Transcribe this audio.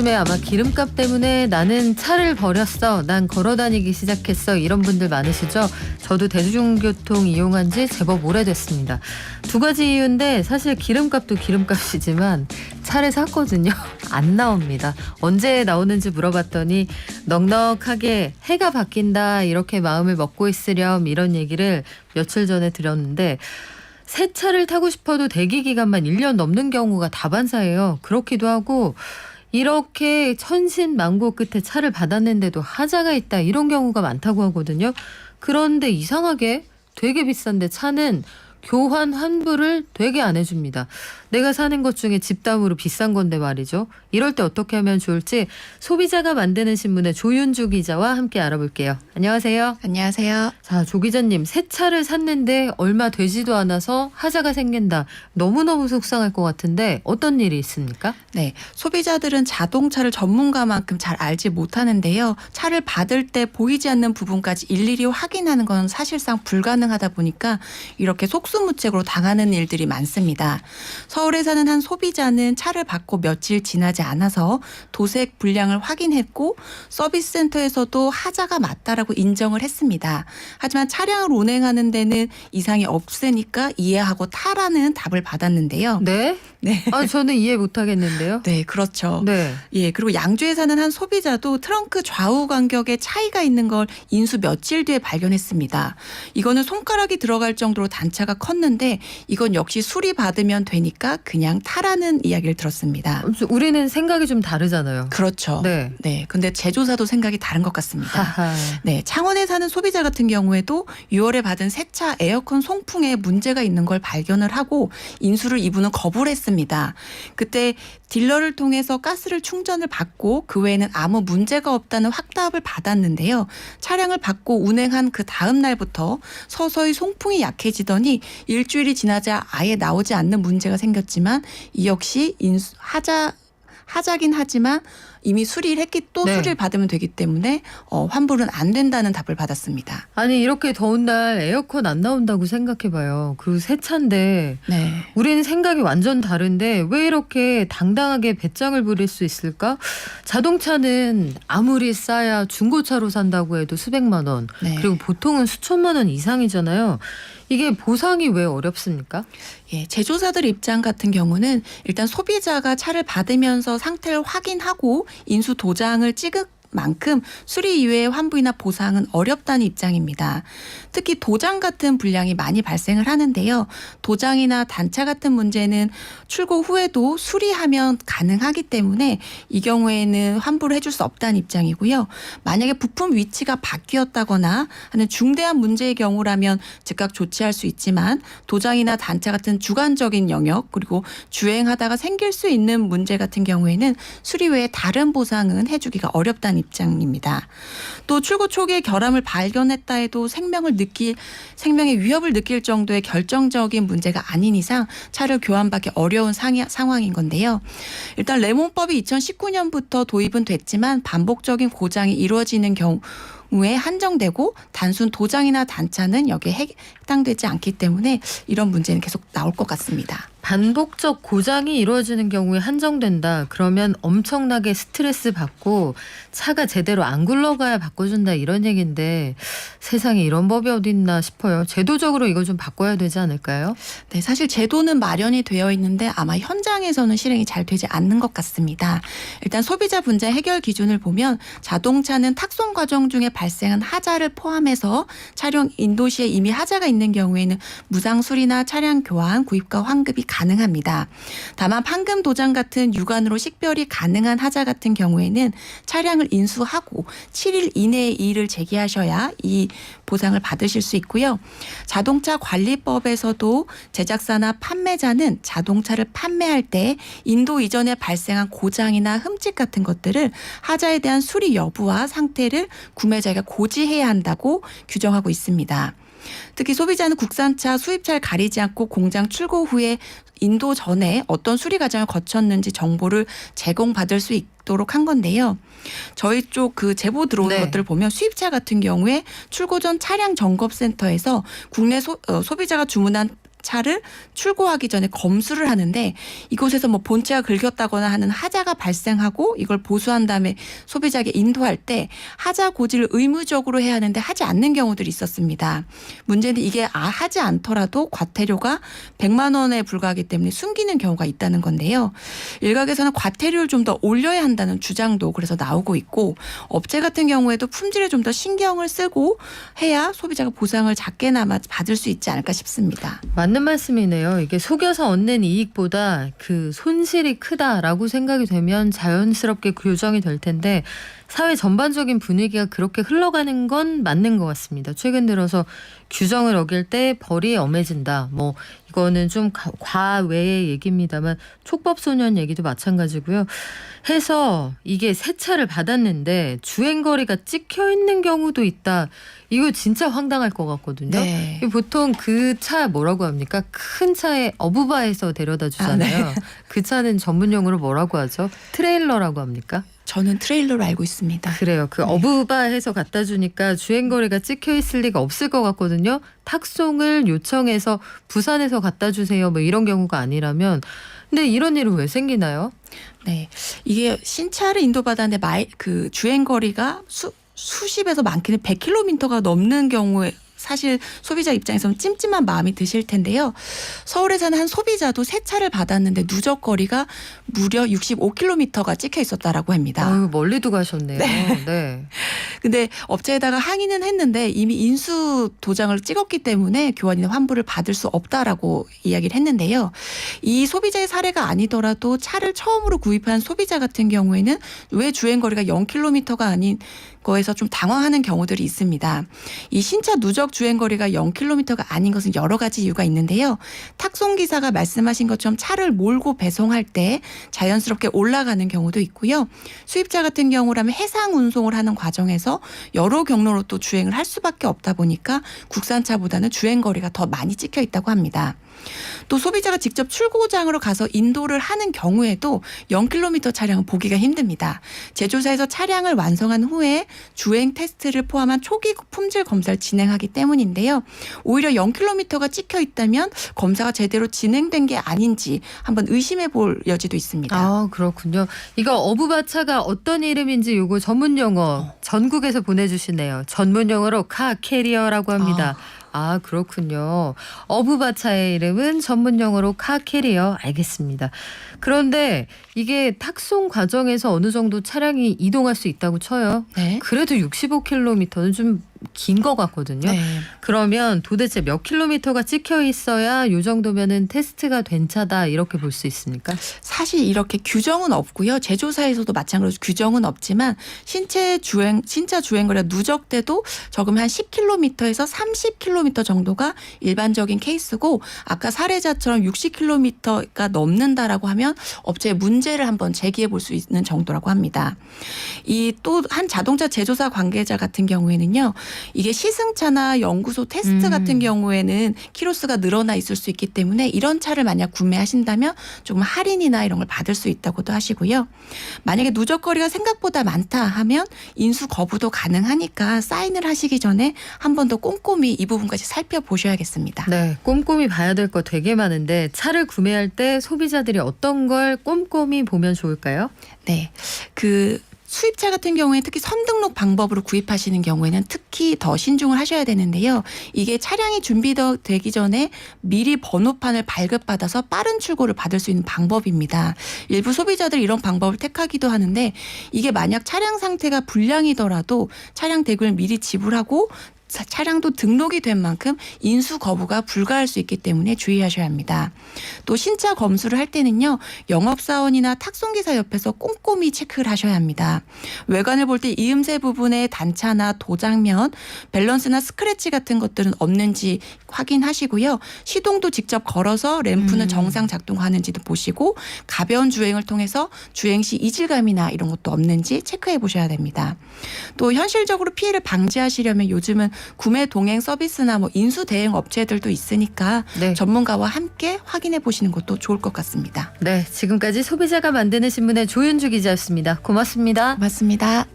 요즘에 아마 기름값 때문에 나는 차를 버렸어, 난 걸어다니기 시작했어, 이런 분들 많으시죠? 저도 대중교통 이용한 지 제법 오래됐습니다. 두 가지 이유인데 사실 기름값도 기름값이지만 차를 샀거든요. 안 나옵니다. 언제 나오는지 물어봤더니 넉넉하게 해가 바뀐다 이렇게 마음을 먹고 있으렴, 이런 얘기를 며칠 전에 들었는데 새 차를 타고 싶어도 대기 기간만 1년 넘는 경우가 다반사예요. 그렇기도 하고 이렇게 천신만고 끝에 차를 받았는데도 하자가 있다, 이런 경우가 많다고 하거든요. 그런데 이상하게 되게 비싼데 차는 교환 환불을 되게 안 해줍니다. 내가 사는 것 중에 집담으로 비싼 건데 말이죠. 이럴 때 어떻게 하면 좋을지 소비자가 만드는 신문의 조윤주 기자와 함께 알아볼게요. 안녕하세요. 안녕하세요. 자, 조 기자님, 새 차를 샀는데 얼마 되지도 않아서 하자가 생긴다. 너무너무 속상할 것 같은데 어떤 일이 있습니까? 네, 소비자들은 자동차를 전문가만큼 잘 알지 못하는데요. 차를 받을 때 보이지 않는 부분까지 일일이 확인하는 건 사실상 불가능하다 보니까 이렇게 속수무책으로 당하는 일들이 많습니다. 서울에 사는 한 소비자는 차를 받고 며칠 지나지 않아서 도색 불량을 확인했고 서비스 센터에서도 하자가 맞다라고 인정을 했습니다. 하지만 차량을 운행하는 데는 이상이 없으니까 이해하고 타라는 답을 받았는데요. 네? 네. 아, 저는 이해 못하겠는데요. 네, 그렇죠. 네. 예, 그리고 양주에 사는 한 소비자도 트렁크 좌우 간격에 차이가 있는 걸 인수 며칠 뒤에 발견했습니다. 이거는 손가락이 들어갈 정도로 단차가 컸는데 이건 역시 수리 받으면 되니까 그냥 타라는 이야기를 들었습니다. 우리는 생각이 좀 다르잖아요. 그렇죠. 네. 네, 근데 제조사도 생각이 다른 것 같습니다. 하하. 네, 창원에 사는 소비자 같은 경우에도 6월에 받은 새 차 에어컨 송풍에 문제가 있는 걸 발견을 하고 인수를 이분은 거부를 했습니다. 그때 딜러를 통해서 가스를 충전을 받고 그 외에는 아무 문제가 없다는 확답을 받았는데요. 차량을 받고 운행한 그 다음 날부터 서서히 송풍이 약해지더니 일주일이 지나자 아예 나오지 않는 문제가 생겼지만 이 역시 하자긴 하지만 이미 수리를 했기 또 네. 수리를 받으면 되기 때문에 환불은 안 된다는 답을 받았습니다. 아니, 이렇게 더운 날 에어컨 안 나온다고 생각해봐요. 그리고 새 차인데 네. 우리는 생각이 완전 다른데 왜 이렇게 당당하게 배짱을 부릴 수 있을까? 자동차는 아무리 싸야 중고차로 산다고 해도 수백만 원, 네. 그리고 보통은 수천만 원 이상이잖아요. 이게 보상이 왜 어렵습니까? 예, 제조사들 입장 같은 경우는 일단 소비자가 차를 받으면서 상태를 확인하고 인수 도장을 찍은 만큼 수리 이외의 환불이나 보상은 어렵다는 입장입니다. 특히 도장 같은 불량이 많이 발생을 하는데요. 도장이나 단차 같은 문제는 출고 후에도 수리하면 가능하기 때문에 이 경우에는 환불을 해줄 수 없다는 입장이고요. 만약에 부품 위치가 바뀌었다거나 하는 중대한 문제의 경우라면 즉각 조치할 수 있지만 도장이나 단차 같은 주관적인 영역 그리고 주행하다가 생길 수 있는 문제 같은 경우에는 수리 외에 다른 보상은 해주기가 어렵다는 입장입니다. 또 출고 초기에 결함을 발견했다 해도 생명의 위협을 느낄 정도의 결정적인 문제가 아닌 이상 차를 교환받기 어려운 상황인 건데요. 일단 레몬법이 2019년부터 도입은 됐지만 반복적인 고장이 이루어지는 경우에 한정되고 단순 도장이나 단차는 여기에 해당되지 않기 때문에 이런 문제는 계속 나올 것 같습니다. 반복적 고장이 이루어지는 경우에 한정된다. 그러면 엄청나게 스트레스 받고 차가 제대로 안 굴러가야 바꿔준다, 이런 얘기인데 세상에 이런 법이 어디 있나 싶어요. 제도적으로 이거 좀 바꿔야 되지 않을까요? 네, 사실 제도는 마련이 되어 있는데 아마 현장에서는 실행이 잘 되지 않는 것 같습니다. 일단 소비자 분쟁 해결 기준을 보면 자동차는 탁송 과정 중에 발생한 하자를 포함해서 차량 인도 시에 이미 하자가 있는 경우에는 무상 수리나 차량 교환, 구입과 환급이 가능합니다. 다만 판금 도장 같은 육안으로 식별이 가능한 하자 같은 경우에는 차량을 인수하고 7일 이내에 이의를 제기하셔야 이 보상을 받으실 수 있고요. 자동차 관리법에서도 제작사나 판매자는 자동차를 판매할 때 인도 이전에 발생한 고장이나 흠집 같은 것들을 하자에 대한 수리 여부와 상태를 구매자가 고지해야 한다고 규정하고 있습니다. 특히 소비자는 국산차, 수입차를 가리지 않고 공장 출고 후에 인도 전에 어떤 수리 과정을 거쳤는지 정보를 제공받을 수 있도록 한 건데요. 저희 쪽 그 제보 들어온 네. 것들을 보면 수입차 같은 경우에 출고 전 차량 점검센터에서 국내 소비자가 주문한 차를 출고하기 전에 검수를 하는데 이곳에서 뭐 본체가 긁혔다거나 하는 하자가 발생하고 이걸 보수한 다음에 소비자에게 인도할 때 하자 고지를 의무적으로 해야 하는데 하지 않는 경우들이 있었습니다. 문제는 이게 하지 않더라도 과태료가 100만 원에 불과하기 때문에 숨기는 경우가 있다는 건데요. 일각에서는 과태료를 좀 더 올려야 한다는 주장도 그래서 나오고 있고 업체 같은 경우에도 품질에 좀 더 신경을 쓰고 해야 소비자가 보상을 작게나마 받을 수 있지 않을까 싶습니다. 맞는 말씀이네요. 이게 속여서 얻는 이익보다 그 손실이 크다라고 생각이 되면 자연스럽게 규정이 될 텐데 사회 전반적인 분위기가 그렇게 흘러가는 건 맞는 것 같습니다. 최근 들어서 규정을 어길 때 벌이 엄해진다. 뭐 이거는 좀 과외의 얘기입니다만 촉법소년 얘기도 마찬가지고요. 해서 이게 새 차를 받았는데 주행거리가 찍혀 있는 경우도 있다. 이거 진짜 황당할 것 같거든요. 네. 보통 그 차 뭐라고 합니까? 큰 차에 어부바에서 데려다 주잖아요. 네. 그 차는 전문용어로 뭐라고 하죠? 트레일러라고 합니까? 저는 트레일러로 알고 있습니다. 그래요. 그 어부바해서 갖다 주니까 주행거리가 찍혀 있을 리가 없을 것 같거든요. 탁송을 요청해서 부산에서 갖다 주세요. 뭐 이런 경우가 아니라면. 근데 이런 일은 왜 생기나요? 네, 이게 신차를 인도받았는데 그 주행거리가 수십에서 많게는 100km가 넘는 경우에 사실 소비자 입장에서는 찜찜한 마음이 드실 텐데요. 서울에 사는 한 소비자도 새 차를 받았는데 누적거리가 무려 65km가 찍혀 있었다라고 합니다. 아유, 멀리도 가셨네요. 네. 근데 업체에다가 항의는 했는데 이미 인수 도장을 찍었기 때문에 교환이나 환불을 받을 수 없다라고 이야기를 했는데요. 이 소비자의 사례가 아니더라도 차를 처음으로 구입한 소비자 같은 경우에는 왜 주행거리가 0km가 아닌 거에서 좀 당황하는 경우들이 있습니다. 이 신차 누적 주행거리가 0km가 아닌 것은 여러 가지 이유가 있는데요. 탁송기사가 말씀하신 것처럼 차를 몰고 배송할 때 자연스럽게 올라가는 경우도 있고요. 수입자 같은 경우라면 해상 운송을 하는 과정에서 여러 경로로 또 주행을 할 수밖에 없다 보니까 국산차보다는 주행거리가 더 많이 찍혀 있다고 합니다. 또 소비자가 직접 출고장으로 가서 인도를 하는 경우에도 0km 차량은 보기가 힘듭니다. 제조사에서 차량을 완성한 후에 주행 테스트를 포함한 초기 품질 검사를 진행하기 때문인데요. 오히려 0km가 찍혀 있다면 검사가 제대로 진행된 게 아닌지 한번 의심해 볼 여지도 있습니다. 아, 그렇군요. 이거 어부바차가 어떤 이름인지 요거 전문 용어 전국에서 보내주시네요. 전문 용어로 카 캐리어라고 합니다. 아, 그렇군요. 어부바차의 이름은 전문 용어로 카 캐리어. 알겠습니다. 그런데 이게 탁송 과정에서 어느 정도 차량이 이동할 수 있다고 쳐요. 네. 그래도 65km는 좀 긴 것 같거든요. 네. 그러면 도대체 몇 킬로미터가 찍혀 있어야 요 정도면은 테스트가 된 차다 이렇게 볼 수 있습니까? 사실 이렇게 규정은 없고요. 제조사에서도 마찬가지로 규정은 없지만 신차 주행거리가 누적돼도 적으면 한 10km에서 30km 정도가 일반적인 케이스고 아까 사례자처럼 60km가 넘는다라고 하면 업체에 문제를 한번 제기해 볼 수 있는 정도라고 합니다. 이 또 한 자동차 제조사 관계자 같은 경우에는요. 이게 시승차나 연구소 테스트 같은 경우에는 키로수가 늘어나 있을 수 있기 때문에 이런 차를 만약 구매하신다면 조금 할인이나 이런 걸 받을 수 있다고도 하시고요. 만약에 누적거리가 생각보다 많다 하면 인수 거부도 가능하니까 사인을 하시기 전에 한 번 더 꼼꼼히 이 부분까지 살펴보셔야겠습니다. 네, 꼼꼼히 봐야 될 거 되게 많은데 차를 구매할 때 소비자들이 어떤 걸 꼼꼼히 보면 좋을까요? 네, 수입차 같은 경우에 특히 선등록 방법으로 구입하시는 경우에는 특히 더 신중을 하셔야 되는데요. 이게 차량이 준비되기 전에 미리 번호판을 발급받아서 빠른 출고를 받을 수 있는 방법입니다. 일부 소비자들이 이런 방법을 택하기도 하는데 이게 만약 차량 상태가 불량이더라도 차량 대금을 미리 지불하고 차량도 등록이 된 만큼 인수 거부가 불가할 수 있기 때문에 주의하셔야 합니다. 또 신차 검수를 할 때는요. 영업사원이나 탁송기사 옆에서 꼼꼼히 체크를 하셔야 합니다. 외관을 볼 때 이음새 부분에 단차나 도장면, 밸런스나 스크래치 같은 것들은 없는지 확인하시고요. 시동도 직접 걸어서 램프는 정상 작동하는지도 보시고 가벼운 주행을 통해서 주행 시 이질감이나 이런 것도 없는지 체크해 보셔야 됩니다. 또 현실적으로 피해를 방지하시려면 요즘은 구매 동행 서비스나 뭐 인수 대행 업체들도 있으니까 네. 전문가와 함께 확인해 보시는 것도 좋을 것 같습니다. 네, 지금까지 소비자가 만드는 신문의 조윤주 기자였습니다. 고맙습니다. 고맙습니다.